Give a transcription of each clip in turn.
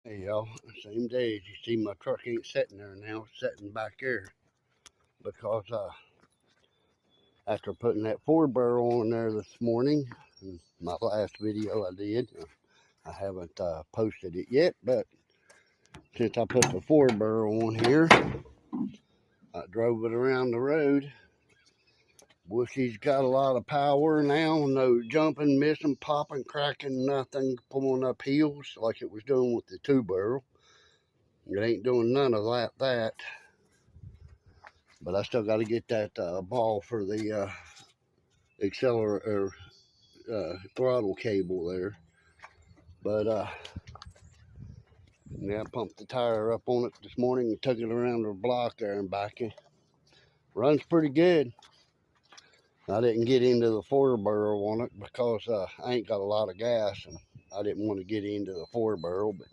Hey y'all, same day as you see my truck ain't sitting there now, it's sitting back there because after putting that 4-barrel on there this morning, my last video I did, I haven't posted it yet, but since I put the 4-barrel on here, I drove it around the road. Bushy's got a lot of power now, no jumping, missing, popping, cracking, nothing, pulling up hills like it was doing with the 2-barrel. It ain't doing none of that. But I still got to get that ball for the accelerator throttle cable there. But yeah, I pumped the tire up on it this morning and took it around the block there and back. It runs pretty good. I didn't get into the 4-barrel on it because I ain't got a lot of gas and I didn't want to get into the 4-barrel. But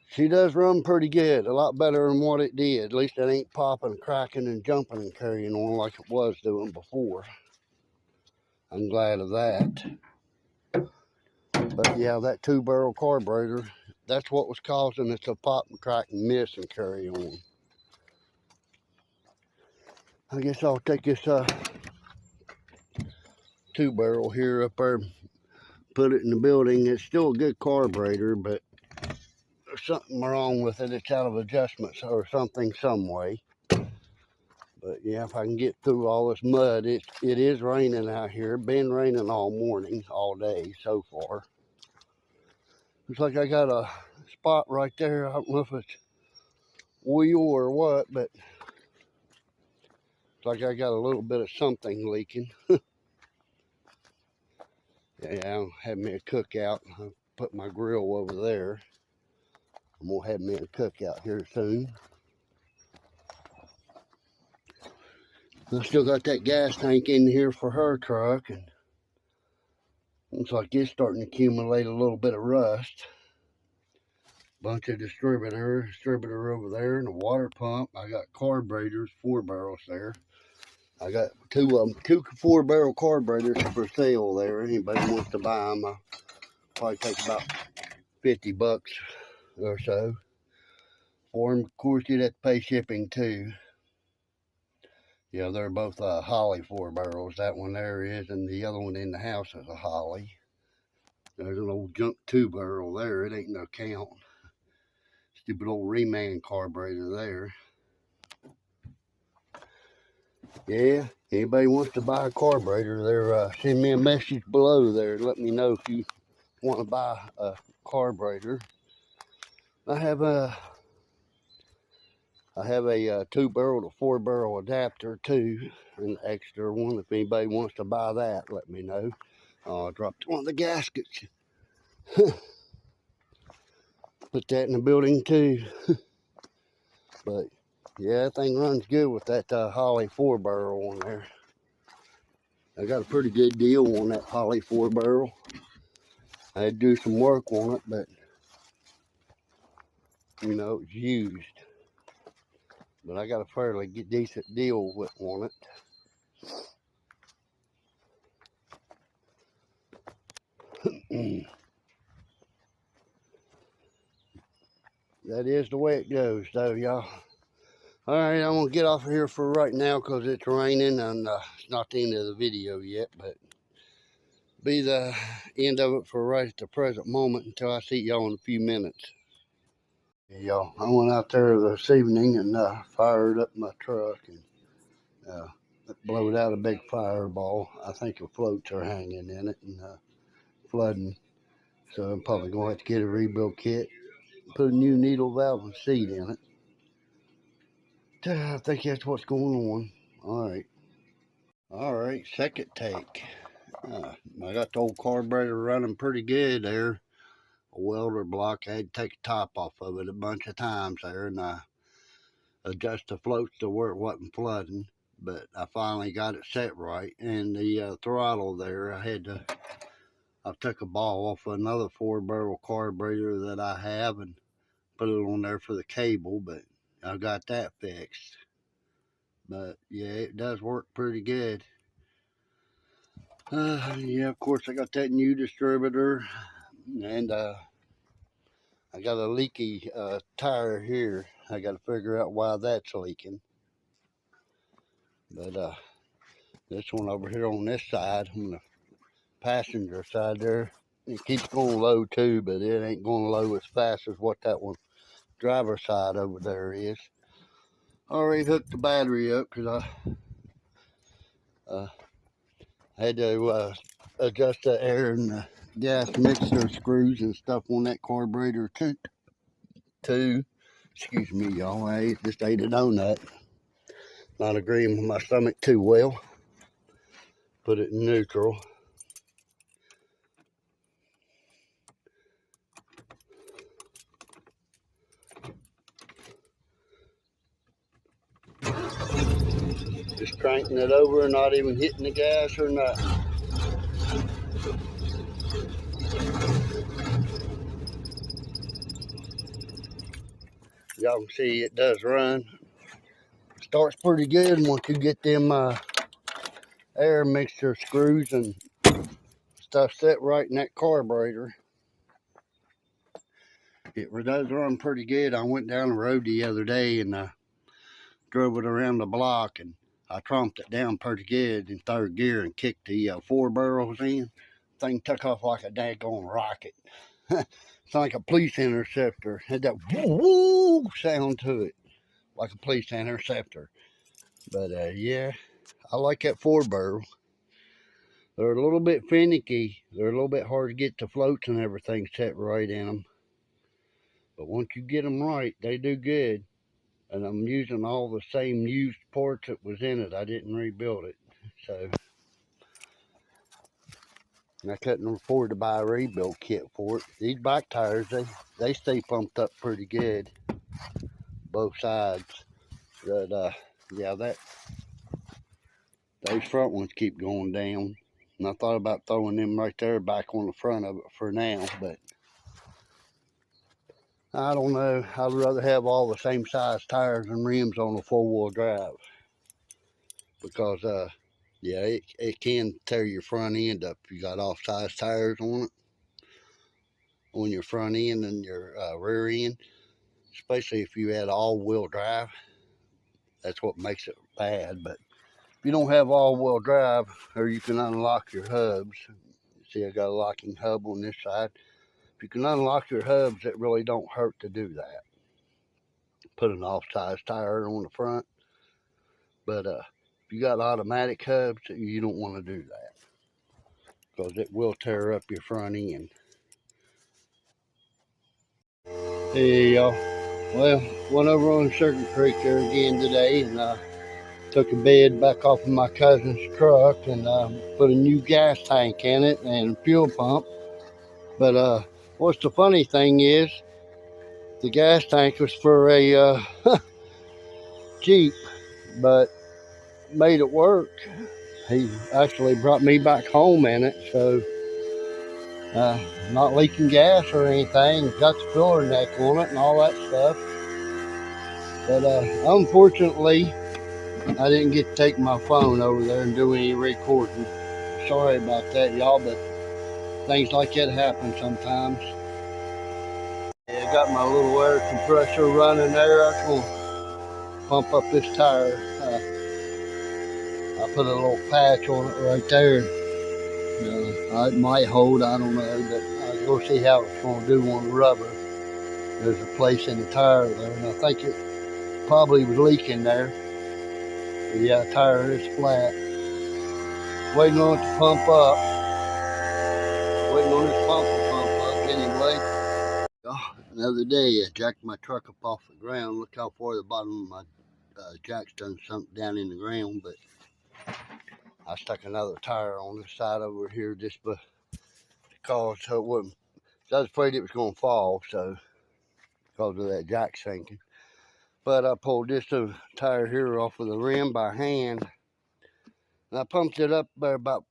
she does run pretty good, a lot better than what it did. At least it ain't popping, cracking, and jumping and carrying on like it was doing before. I'm glad of that. But yeah, that 2-barrel carburetor, that's what was causing it to pop and crack and miss and carry on. I guess I'll take this 2-barrel here up there, put it in the building. It's still a good carburetor, but there's something wrong with it. It's out of adjustments or something some way. But yeah, if I can get through all this mud, it is raining out here. Been raining all morning, all day so far. Looks like I got a spot right there. I don't know if it's oil or what, but it's like I got a little bit of something leaking. Yeah, I'm having me a cookout. I put my grill over there. I'm gonna have me a cookout here soon. I still got that gas tank in here for her truck, and looks like it's starting to accumulate a little bit of rust. Bunch of distributor over there, and a water pump. I got carburetors, 4-barrels there. I got two 4-barrel carburetors for sale there. Anybody wants to buy them, I'll probably take about $50 or so for them. Of course, you'd have to pay shipping too. Yeah, they're both Holley 4-barrels. That one there is, and the other one in the house is a Holley. There's an old junk 2-barrel there. It ain't no count. Stupid old Reman carburetor there. Yeah, anybody wants to buy a carburetor, they're send me a message below there. Let me know if you want to buy a carburetor. I have a 2-barrel to 4-barrel adapter too, an extra one. If anybody wants to buy that, let me know. I dropped one of the gaskets. Put that in the building too. But yeah, that thing runs good with that Holley 4-barrel on there. I got a pretty good deal on that Holley 4-barrel. I had to do some work on it, but you know, it's used. But I got a fairly decent deal on it. That is the way it goes, though, y'all. All right, I'm gonna get off of here for right now because it's raining and it's not the end of the video yet, but be the end of it for right at the present moment until I see y'all in a few minutes. Hey, y'all, I went out there this evening and fired up my truck and blowed out a big fireball. I think the floats are hanging in it and flooding, so I'm probably gonna have to get a rebuild kit, put a new needle valve and seat in it. I think that's what's going on. All right, second take. I got the old carburetor running pretty good there. A welder block, I had to take the top off of it a bunch of times there and adjust the floats to where it wasn't flooding. But I finally got it set right. And the throttle there, I took a ball off of another 4-barrel carburetor that I have and put it on there for the cable, but I got that fixed. But yeah, it does work pretty good. Yeah, of course I got that new distributor, and I I got a leaky tire here. I got to figure out why that's leaking. But this one over here on this side, on the passenger side there, it keeps going low too, but it ain't going low as fast as what that one driver's side over there is. I already hooked the battery up because I had to adjust the air and the gas mixer screws and stuff on that carburetor too. Excuse me, y'all. I just ate a donut. Not agreeing with my stomach too well. Put it in neutral. Just cranking it over and not even hitting the gas or nothing. Y'all can see it does run. Starts pretty good once you get them air mixture screws and stuff set right in that carburetor. It does run pretty good. I went down the road the other day and drove it around the block, and I tromped it down pretty good in third gear and kicked the 4 barrels in. Thing took off like a daggone rocket. It's like a police interceptor. Had that woo sound to it, like a police interceptor. But yeah, I like that 4 barrel. They're a little bit finicky. They're a little bit hard to get the floats and everything set right in them. But once you get them right, they do good. And I'm using all the same used parts that was in it. I didn't rebuild it. So I couldn't afford to buy a rebuild kit for it. These back tires, they stay pumped up pretty good. Both sides. But yeah, those front ones keep going down. And I thought about throwing them right there back on the front of it for now, but I don't know. I'd rather have all the same size tires and rims on a 4-wheel drive. Because yeah, it can tear your front end up if you got off-size tires on it. On your front end and your rear end. Especially if you had all-wheel drive. That's what makes it bad. But if you don't have all-wheel drive, or you can unlock your hubs. See, I got a locking hub on this side. If you can unlock your hubs, it really don't hurt to do that. Put an off-size tire on the front. But if you got automatic hubs, you don't want to do that. Because it will tear up your front end. Hey y'all. Well, went over on Circuit Creek there again today and took a bed back off of my cousin's truck and put a new gas tank in it and fuel pump. But what's the funny thing is, the gas tank was for a Jeep, but made it work. He actually brought me back home in it, so not leaking gas or anything. Got the filler neck on it and all that stuff. But unfortunately, I didn't get to take my phone over there and do any recording. Sorry about that, y'all, but things like that happen sometimes. Yeah, I got my little air compressor running there. I'm going to pump up this tire. I put a little patch on it right there. It might hold, I don't know, but I'll go see how it's going to do on the rubber. There's a place in the tire there, and I think it probably was leaking there. But yeah, the tire is flat. Waiting on it to pump up. Waiting on this pump to pump up anyway. Oh, another day, I jacked my truck up off the ground. Look how far the bottom of my jack's done sunk down in the ground, but I stuck another tire on this side over here just because so it wouldn't. I was afraid it was going to fall, so because of that jack sinking. But I pulled this tire here off of the rim by hand, and I pumped it up there about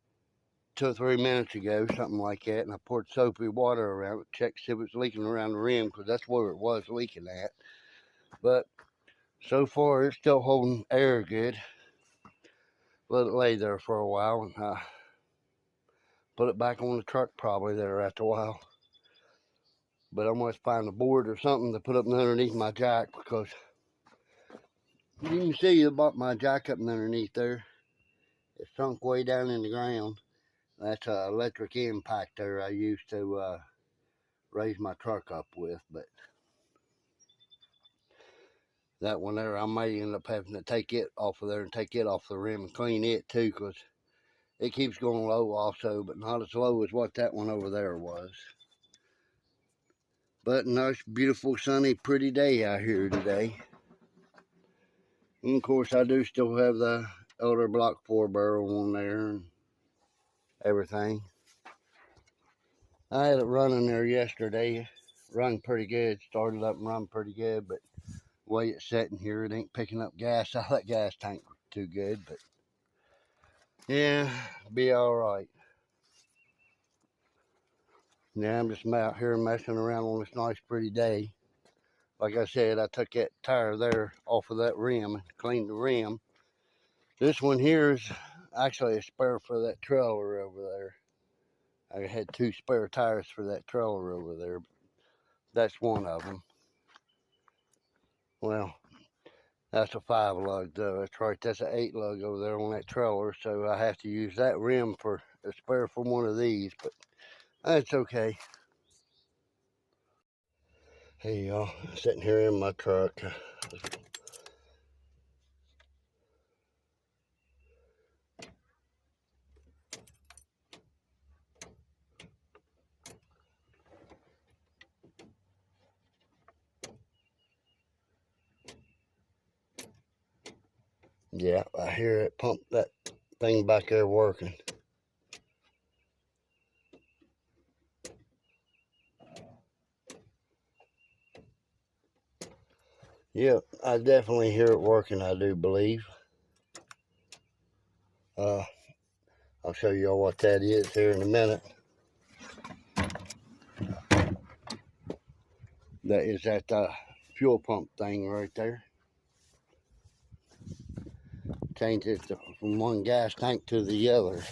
2 or 3 minutes ago, something like that, and I poured soapy water around it, checked to see if it was leaking around the rim, because that's where it was leaking at. But so far, it's still holding air good. Let it lay there for a while, and put it back on the truck probably there after a while. But I'm going to find a board or something to put up underneath my jack, because you can see my jack up underneath there. It's sunk way down in the ground. That's an electric impactor I used to raise my truck up with. But that one there, I may end up having to take it off of there and take it off the rim and clean it too, because it keeps going low also, but not as low as what that one over there was. But nice, beautiful, sunny, pretty day out here today. And of course, I do still have the Elder Block 4 barrel on there and everything. I had it running there yesterday. Run pretty good. Started up and run pretty good, but the way it's sitting here, it ain't picking up gas out of that gas tank too good. But yeah, be all right. Yeah, I'm just out here messing around on this nice, pretty day. Like I said, I took that tire there off of that rim and cleaned the rim. This one here is actually a spare for that trailer over there. I had 2 spare tires for that trailer over there. That's one of them. Well, that's a 5 lug though. That's right, that's an 8 lug over there on that trailer. So I have to use that rim for a spare for one of these, but that's okay. Hey y'all, sitting here in my truck. Yeah, I hear it pump, that thing back there working. Yep, I definitely hear it working, I do believe. I'll show y'all what that is here in a minute. That is that fuel pump thing right there. Change it from one gas tank to the other.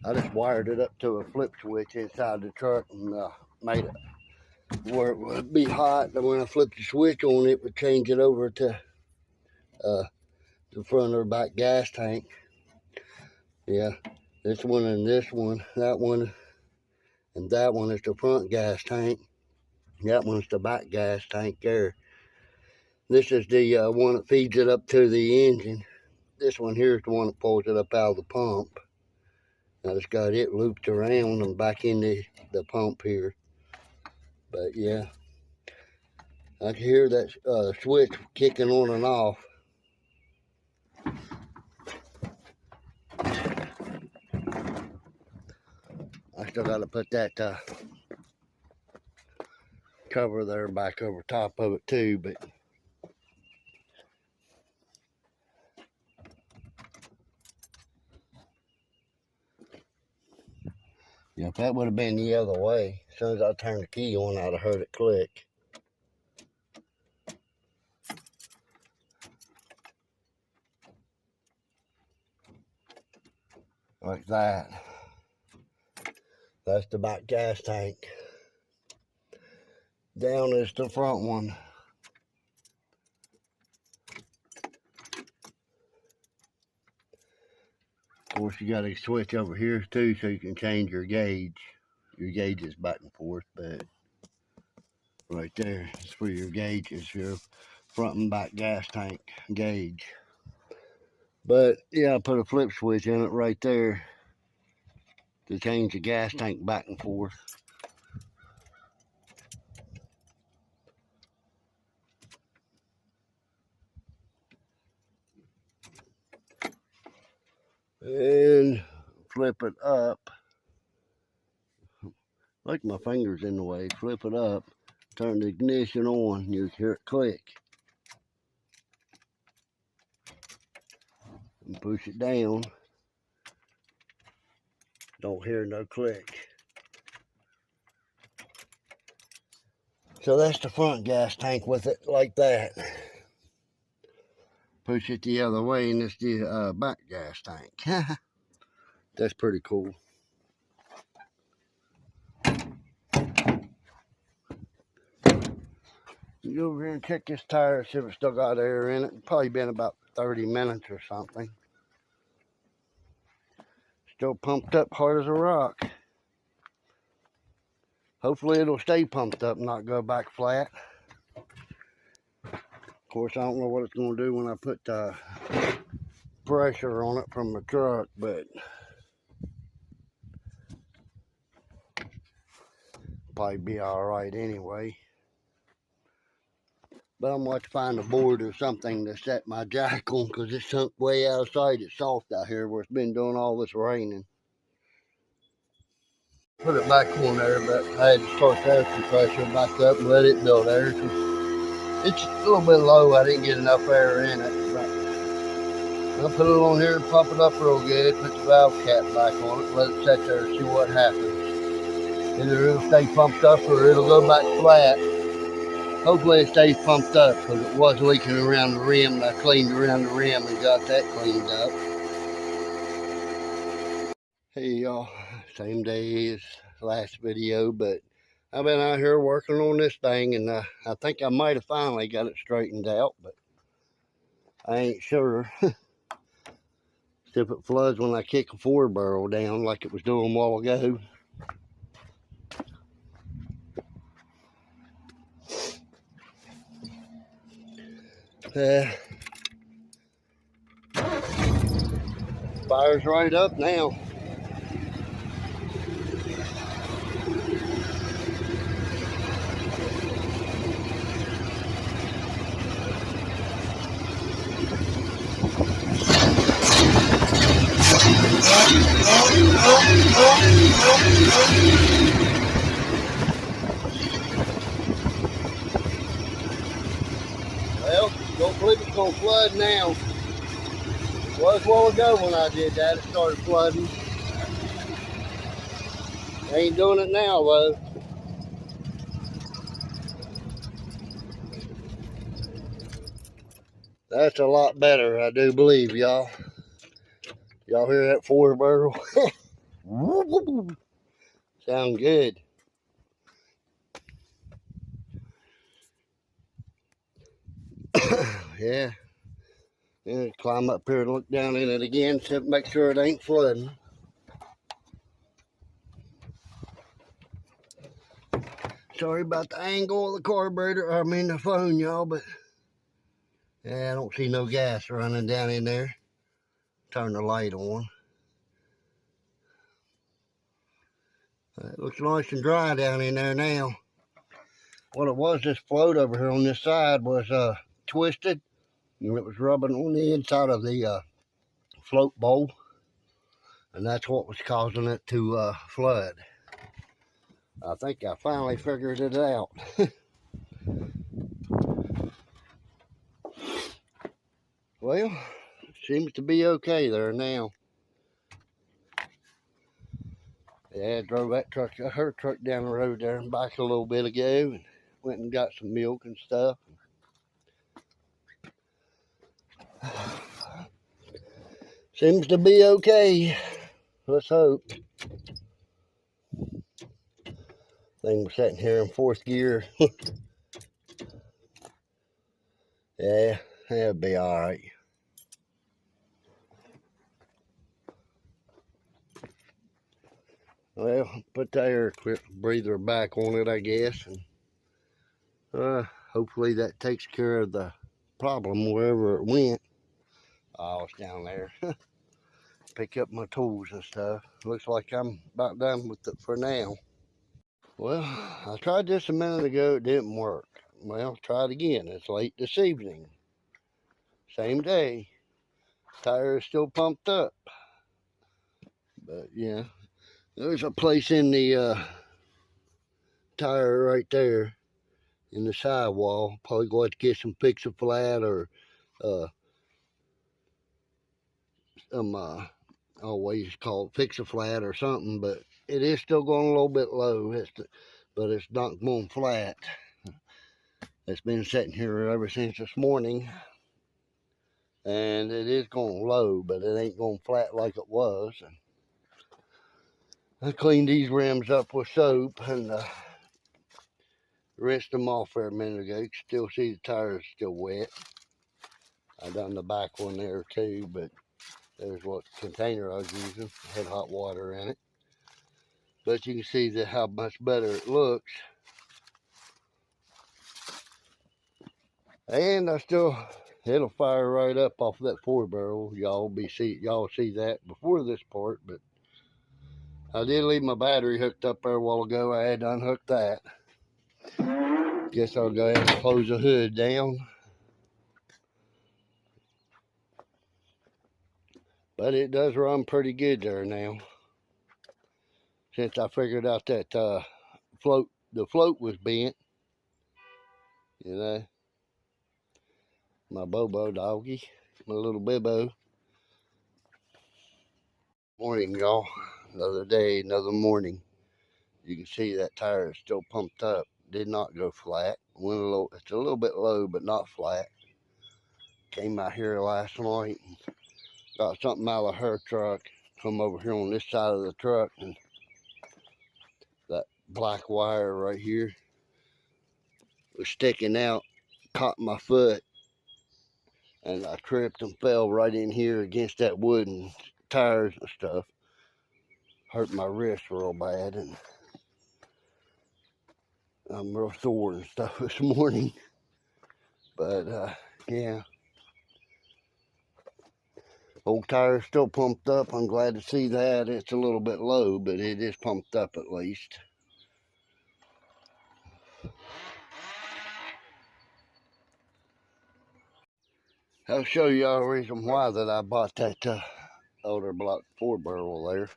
I just wired it up to a flip switch inside the truck and made it where it would be hot. And when I flipped the switch on, it would change it over to the front or back gas tank. Yeah, this one and this one, that one and that one is the front gas tank. That one's the back gas tank there. This is the one that feeds it up to the engine. This one here is the one that pulls it up out of the pump. I just got it looped around and back in the pump here. But yeah, I can hear that switch kicking on and off. I still got to put that cover there back over top of it too, but yeah, if that would have been the other way, as soon as I turned the key on, I'd have heard it click. Like that. That's the back gas tank. Down is the front one. Of course, you got a switch over here too, so you can change your gauge. Your gauge is back and forth, but right there is for your gauges, your front and back gas tank gauge. But yeah, I put a flip switch in it right there to change the gas tank back and forth. And flip it up. Like my finger's in the way. Flip it up. Turn the ignition on. You hear it click. And push it down. Don't hear no click. So that's the front gas tank with it like that. Push it the other way and it's the back gas tank. That's pretty cool. Go over here and check this tire, see if it's still got air in it. Probably been about 30 minutes or something. Still pumped up hard as a rock. Hopefully it'll stay pumped up and not go back flat. Of course, I don't know what it's going to do when I put pressure on it from the truck, but probably be all right anyway. But I'm going to have to find a board or something to set my jack on, because it's sunk way outside. It's soft out here where it's been doing all this raining. Put it back on there, but I had to start the air compressor back up and let it build air. It's a little bit low. I didn't get enough air in it. But I'll put it on here and pump it up real good. Put the valve cap back on it. Let it sit there and see what happens. Either it'll stay pumped up or it'll go back flat. Hopefully it stays pumped up, because it was leaking around the rim, and I cleaned around the rim and got that cleaned up. Hey y'all, same day as last video, but I've been out here working on this thing, and I think I might have finally got it straightened out, but I ain't sure. See if it floods when I kick a 4-barrel down like it was doing a while ago. Fire's right up now. Well, don't believe it's gonna flood now. It was a while ago when I did that, it started flooding. Ain't doing it now though. That's a lot better, I do believe, y'all. Y'all hear that 4-barrel? Sound good. Yeah. Climb up here and look down in it again, to make sure it ain't flooding. Sorry about the angle of the carburetor, I mean the phone, y'all, but yeah, I don't see no gas running down in there. Turn the light on. It looks nice and dry down in there now. What it was, this float over here on this side was twisted, and it was rubbing on the inside of the float bowl, and that's what was causing it to flood. I think I finally figured it out. Well, seems to be okay there now. Yeah, I drove that truck, her truck down the road there and back a little bit ago, and went and got some milk and stuff. Seems to be okay. Let's hope. Thing was sitting here in 4th gear. Yeah, it'll be all right. Well, put the air breather back on it, I guess, and hopefully that takes care of the problem wherever it went. Oh, it's down there. Pick up my tools and stuff. Looks like I'm about done with it for now. Well, I tried this a minute ago, it didn't work. Well, try it again. It's late this evening. Same day. Tire is still pumped up. But yeah, there's a place in the tire right there in the sidewall. Probably going to get some Fix-A-Flat or some always called Fix-A-Flat or something, but it is still going a little bit low. But it's not going flat. It's been sitting here ever since this morning, and it is going low, but it ain't going flat like it was. And I cleaned these rims up with soap and rinsed them off there a minute ago. You can still see the tires still wet. I done the back one there too, but there's what container I was using. It had hot water in it. But you can see that how much better it looks. And it'll fire right up off that 4-barrel. Y'all see that before this part, but I did leave my battery hooked up there a while ago. I had to unhook that. Guess I'll go ahead and close the hood down. But it does run pretty good there now. Since I figured out that the float was bent. You know. My Bobo doggy. My little Bibbo. Morning, y'all. Another day, another morning. You can see that tire is still pumped up. Did not go flat. It's a little bit low, but not flat. Came out here last night and got something out of her truck. Come over here on this side of the truck, and that black wire right here was sticking out. Caught my foot, and I tripped and fell right in here against that wood and tires and stuff. Hurt my wrist real bad, and I'm real sore and stuff this morning. But yeah, old tire's still pumped up. I'm glad to see that. It's a little bit low, but it is pumped up at least. I'll show y'all a reason why that I bought that older block 4-barrel there.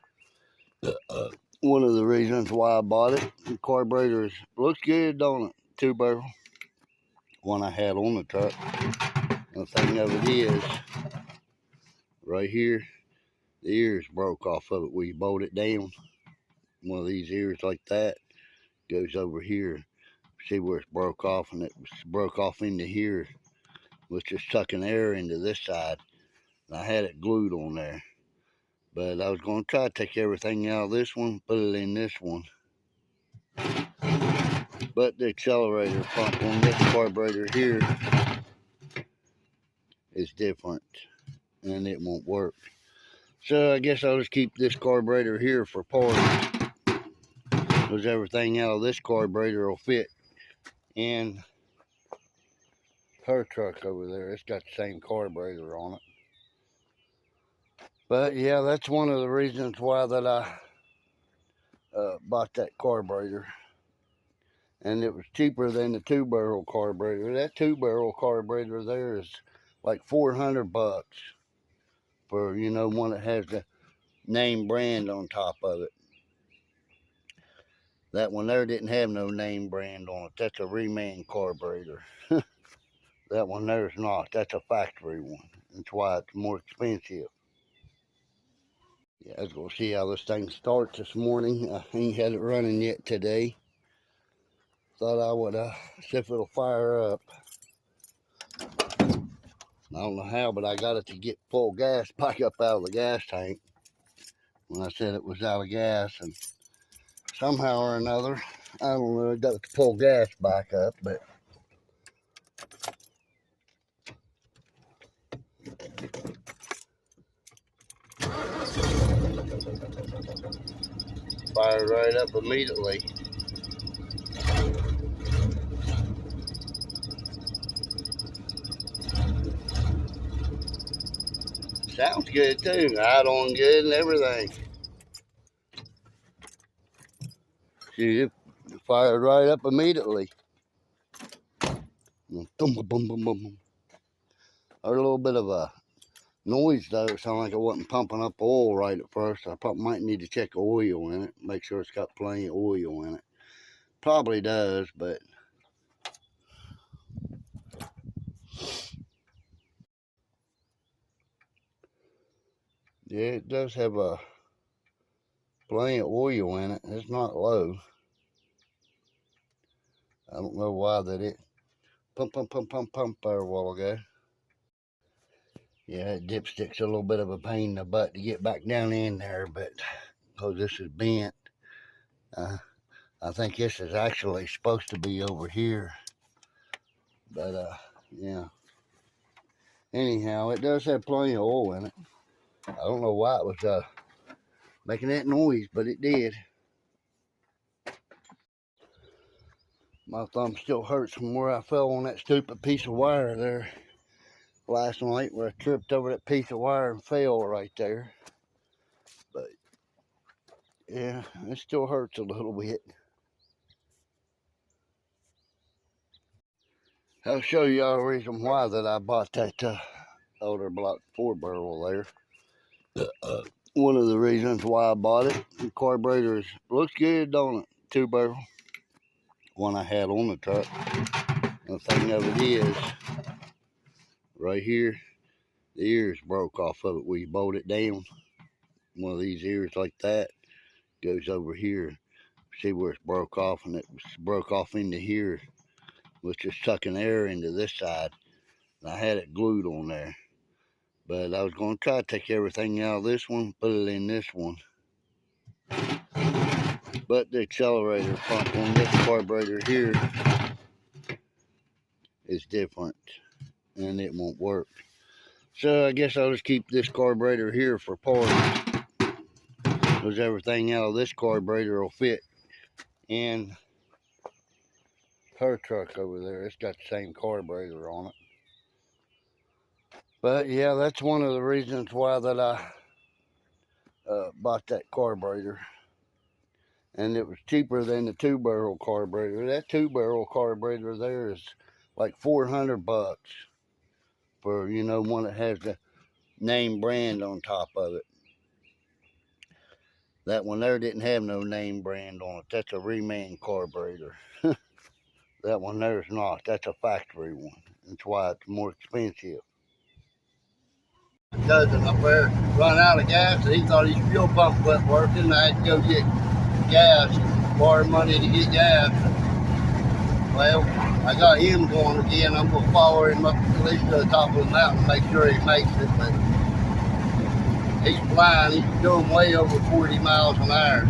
One of the reasons why I bought it, the carburetor looks good, don't it? 2-barrel. One I had on the truck. The thing of it is, right here, the ears broke off of it where you bolt it down. One of these ears like that goes over here. See where it's broke off, and it broke off into here, which is sucking air into this side. And I had it glued on there. But I was going to try to take everything out of this one, put it in this one. But the accelerator pump on this carburetor here is different, and it won't work. So I guess I'll just keep this carburetor here for parts, because everything out of this carburetor will fit in her truck over there. It's got the same carburetor on it. But yeah, that's one of the reasons why that I bought that carburetor. And it was cheaper than the 2-barrel carburetor. That 2-barrel carburetor there is like $400 for, you know, one that has the name brand on top of it. That one there didn't have no name brand on it. That's a reman carburetor. That one there's not. That's a factory one. That's why it's more expensive. Yeah, I was going to see how this thing starts this morning. I ain't had it running yet today. Thought I would see if it'll fire up. I don't know how, but I got it to get full gas back up out of the gas tank when I said it was out of gas, and somehow or another, I don't know, I got it to pull gas back up, but fired right up immediately. Sounds good too, idling good and everything. See, it fired right up immediately. Boom, boom, boom, boom, boom. Heard a little bit of a noise though. It sounded like it wasn't pumping up oil right at first. I probably might need to check the oil in it, make sure it's got plenty of oil in it. Probably does, but yeah, it does have a plenty of oil in it. It's not low. I don't know why that it pump there a while ago. Yeah, that dipstick's a little bit of a pain in the butt to get back down in there, but because this is bent, I think this is actually supposed to be over here. But, yeah. Anyhow, it does have plenty of oil in it. I don't know why it was making that noise, but it did. My thumb still hurts from where I fell on that stupid piece of wire there last night, where I tripped over that piece of wire and fell right there. But yeah, it still hurts a little bit. I'll show y'all a reason why that I bought that older Block 4 barrel there. One of the reasons why I bought it, the carburetor looks good, don't it? 2 barrel, one I had on the truck. The thing of it is, right here, the ears broke off of it. We bolt it down. One of these ears like that goes over here. See where it's broke off, and it broke off into here. Was just sucking air into this side. And I had it glued on there. But I was going to try to take everything out of this one, put it in this one. But the accelerator pump on this carburetor here is different, and it won't work. So I guess I'll just keep this carburetor here for parts, because everything out of this carburetor will fit in her truck over there. It's got the same carburetor on it. But yeah, that's one of the reasons why that I bought that carburetor. And it was cheaper than the 2 barrel carburetor. That 2 barrel carburetor there is like $400 for, you know, one that has the name brand on top of it. That one there didn't have no name brand on it. That's a reman carburetor. That one there is not. That's a factory one. That's why it's more expensive. Cousin up there run out of gas, and he thought his fuel pump wasn't working. I had to go get gas, borrow money to get gas. Well, I got him going again. I'm going to follow him up at least to the top of the mountain, make sure he makes it. But he's flying. He's going way over 40 miles an hour.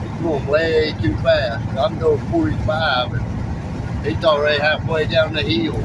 He's going way too fast. I'm going 45, and he's already halfway down the hill.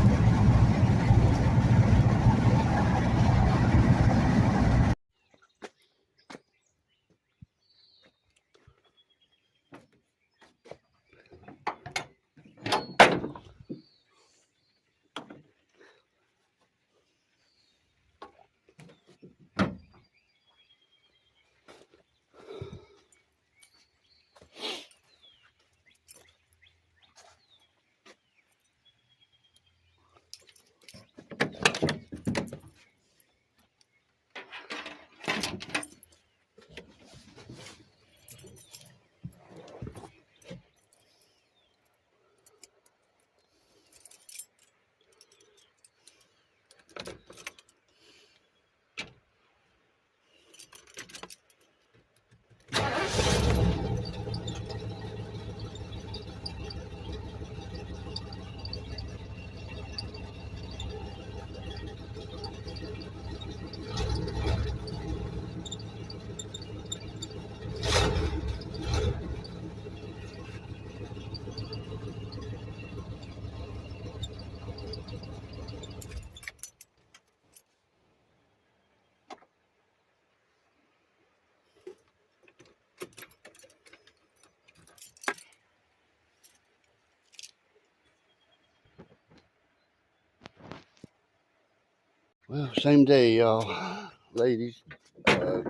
Well, same day, y'all. Ladies,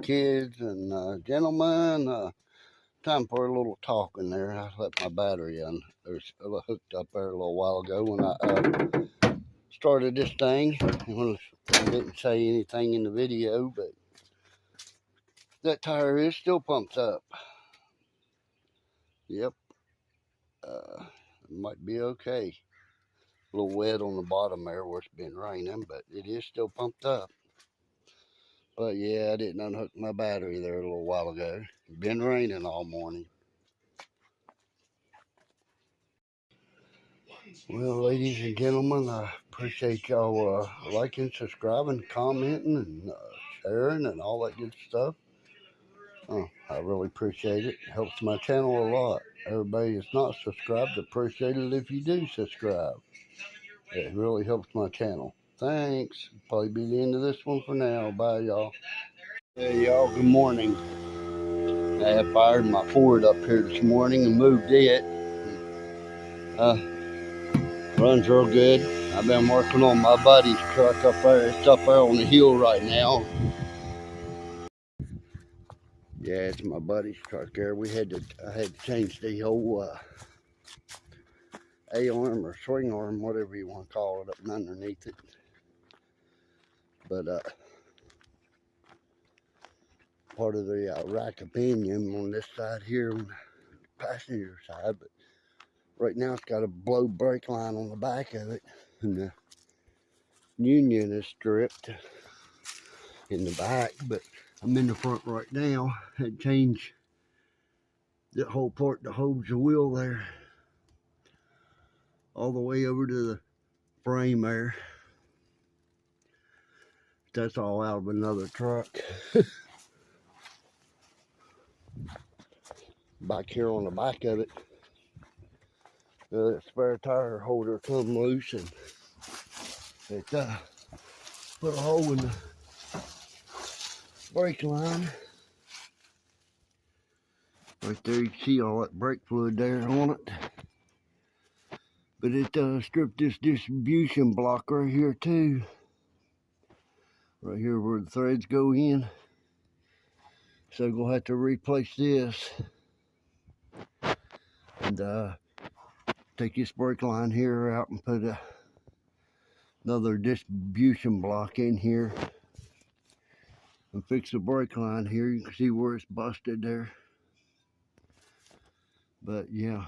kids, and gentlemen. Time for a little talking there. I let my battery in. It was hooked up there a little while ago when I started this thing. I didn't say anything in the video, but that tire is still pumped up. Yep. It might be okay. A little wet on the bottom there where it's been raining, but it is still pumped up. But yeah, I didn't unhook my battery there a little while ago. It's been raining all morning. Well, ladies and gentlemen, I appreciate y'all liking, subscribing, commenting, and sharing, and all that good stuff. Oh, I really appreciate it. It helps my channel a lot. Everybody that's not subscribed, appreciate it if you do subscribe. It really helps my channel. Thanks. Probably be the end of this one for now. Bye, y'all. Hey, y'all. Good morning. I have fired my Ford up here this morning and moved it. Runs real good. I've been working on my buddy's truck up there. It's up there on the hill right now. Yeah, it's my buddy's truck there. I had to change the whole A-arm or swing arm, whatever you want to call it, up and underneath it. But part of the rack of pinion on this side here on the passenger side. But right now it's got a blow brake line on the back of it. And the union is stripped in the back. But I'm in the front right now. I had to change that whole part that holds the wheel there all the way over to the frame there. That's all out of another truck. Back here on the back of it, the spare tire holder come loose and it put a hole in the brake line. Right there, you can see all that brake fluid there on it. But it stripped this distribution block right here too. Right here where the threads go in. So we're gonna have to replace this. And take this brake line here out and put another distribution block in here. And fix the brake line here. You can see where it's busted there. But yeah.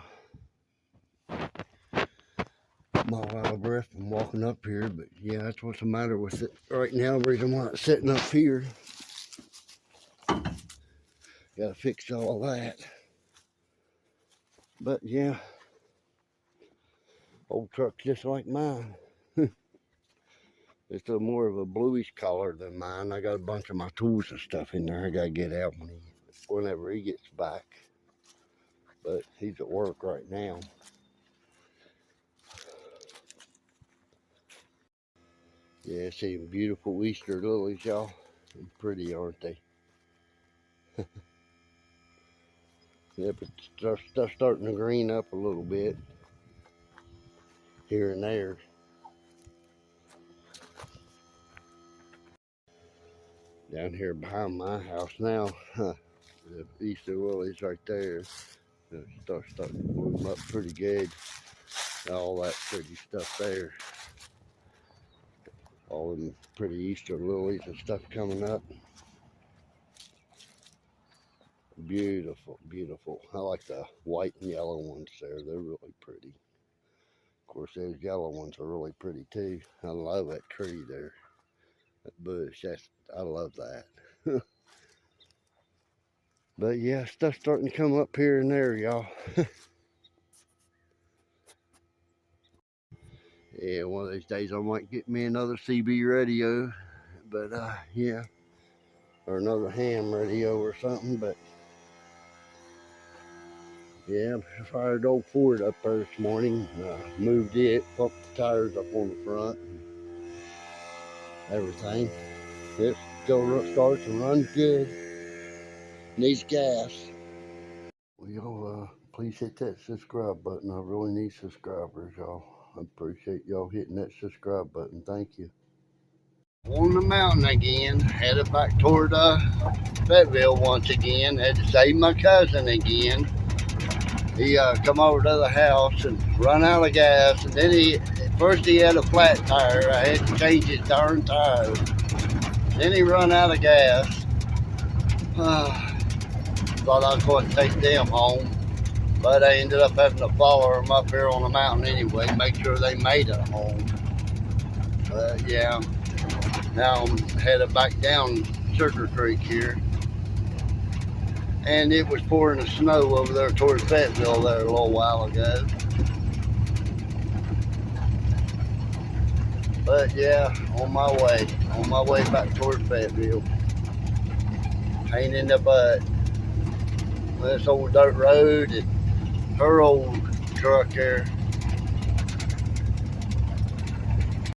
I'm all out of breath from walking up here, but yeah, that's what's the matter with it right now. The reason why it's sitting up here. Gotta fix all that. But yeah, old truck's just like mine. It's more of a bluish color than mine. I got a bunch of my tools and stuff in there I gotta get out whenever he gets back. But he's at work right now. Yeah, see beautiful Easter lilies, y'all. Pretty, aren't they? Yeah, but stuff's starting to green up a little bit here and there. Down here behind my house now, the Easter lilies right there. Starting to bloom up pretty good. All that pretty stuff there. All them pretty Easter lilies and stuff coming up. Beautiful, beautiful. I like the white and yellow ones there. They're really pretty. Of course, those yellow ones are really pretty too. I love that tree there. That bush, I love that. But yeah, stuff's starting to come up here and there, y'all. Yeah, one of these days I might get me another CB radio, but yeah, or another ham radio or something. But yeah, I fired old Ford up there this morning, moved it, pumped the tires up on the front, and everything. It still starts and runs good. Needs gas. Well, y'all, please hit that subscribe button. I really need subscribers, y'all. I appreciate y'all hitting that subscribe button. Thank you. On the mountain again, headed back toward Fayetteville once again. Had to save my cousin again. He come over to the house and run out of gas, and then first he had a flat tire. I had to change his darn tires. Then he run out of gas. Thought I was going to take them home, but I ended up having to follow them up here on the mountain anyway, make sure they made it home. Yeah, now I'm headed back down Sugar Creek here. And it was pouring the snow over there towards Fayetteville there a little while ago. But yeah, on my way back towards Fayetteville. Pain in the butt. this old dirt road and her old truck there.